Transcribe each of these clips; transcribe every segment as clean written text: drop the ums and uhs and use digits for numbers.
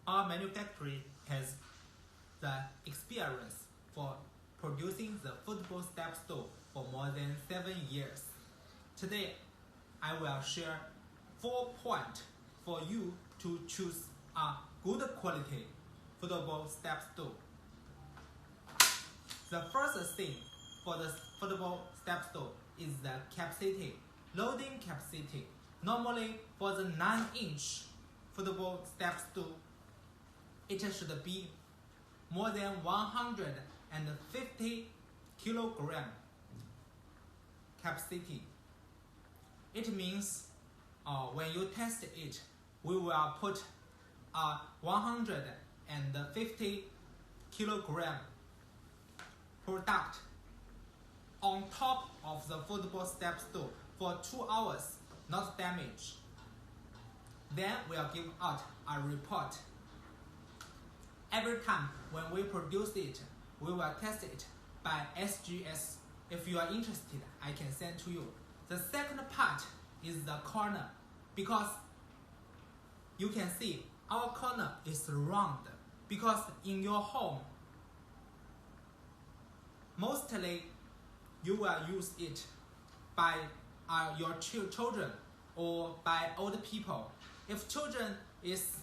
Our manufacturer has the experience for producing the football step stool for more than 7 years. Today, I will share 4 points for you to choose a good quality football step stool. The first thing for the football step stool is the capacity, loading capacity. Normally, for the 9-inch football step stool, it should be more than 150 kilogram capacity. It means when you test it, we will put 150 kilogram product on top of the football step stool for 2 hours, not damage. Then we'll give out a report. Every time when we produce it, we will test it by SGS. If you are interested, I can send to you. The second part is the corner, because you can see our corner is round, because in your home, mostly you will use it by your children or by old people. If children is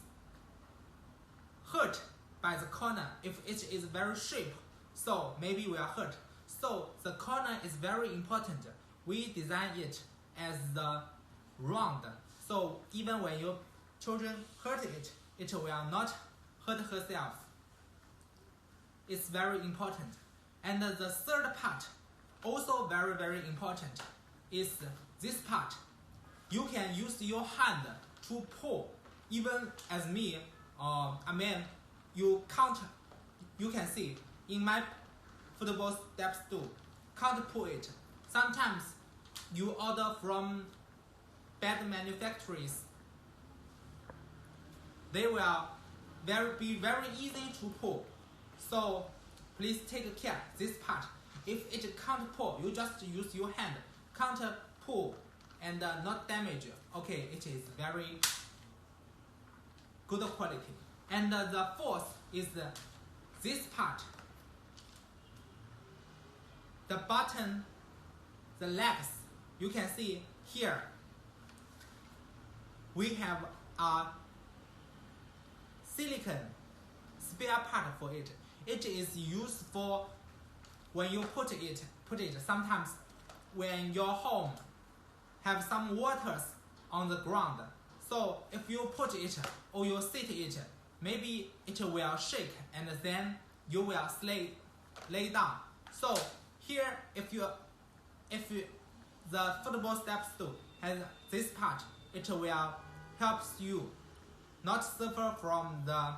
hurt by the corner, if it is very sharp, so maybe we are hurt. So the corner is very important. We design it as the round, so even when your children hurt it, it will not hurt herself. It's very important. And the third part, also very, very important, is this part. You can use your hand to pull. Even as me, a man, you can see in my football step stool, can't pull it. Sometimes you order from bad manufacturers, they will be very easy to pull. So please take care this part. If it can't pull, you just use your hand. Can't pull and not damage. Okay, it is very good quality. And the fourth is this part. The button, the legs, you can see here. We have a silicone spare part for it. It is used for when you put it. Sometimes when your home have some waters on the ground. So if you put it or you sit it, maybe it will shake and then you will lay down. So here, if the football step stool has this part, it will help you not suffer from the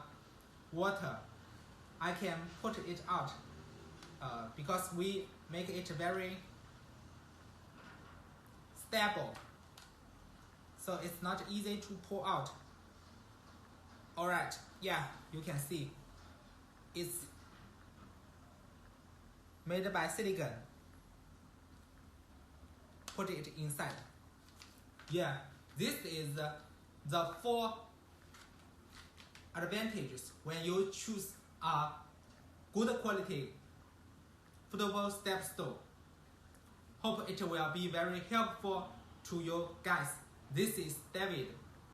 water. I can put it out because we make it very stable, so it's not easy to pull out. Alright, yeah, you can see it's made by silicone. Put it inside. Yeah, this is the 4 advantages when you choose a good quality football step stool. Hope it will be very helpful to you guys. This is David.